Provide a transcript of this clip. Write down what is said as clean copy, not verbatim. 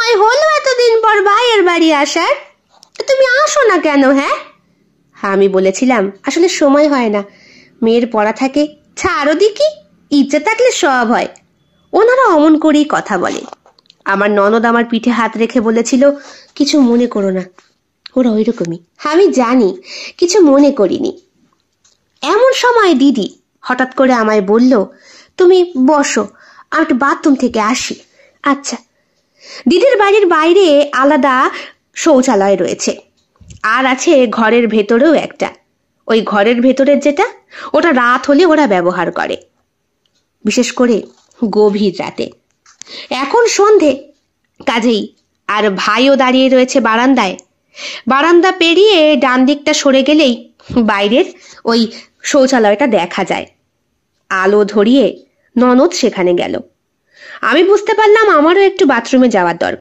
সময় হলো এতদিন পর ভাইয়ের বাড়ি আসার? তুমি আসো না কেন? হ্যাঁ, আমি বলেছিলাম আসলে সময় হয় না, মেয়ের পড়া থাকে। ছাড়ো দেখি, ইচ্ছে থাকলে সব হয়। ওনারা অমন করেই কথা বলে। আমার ননদ আমার পিঠে হাত রেখে বলেছিল, কিছু মনে করো না। ওরা ওইরকমই। আমি জানি, কিছু মনে করিনি। এমন সময় দিদি হঠাৎ করে আমায় বলল, তুমি বসো, আমি একটু বাথরুম থেকে আসি। আচ্ছা। দিদির বাড়ির বাইরে আলাদা শৌচালয় রয়েছে, আর আছে ঘরের ভেতরেও একটা। ওই ঘরের ভেতরের যেটা, ওটা রাত হলে ওরা ব্যবহার করে, বিশেষ করে গভীর রাতে। এখন সন্ধে, কাজেই আর ভাইও দাঁড়িয়ে রয়েছে বারান্দায়। বারান্দা পেরিয়ে ডান দিকটা সরে গেলেই বাইরের ওই শৌচালয়টা দেখা যায়। আলো ধরিয়ে ননদ সেখানে গেল। আমি বুঝতে পারলাম আমারও একটু বাথরুমে যাওয়ার দরকার।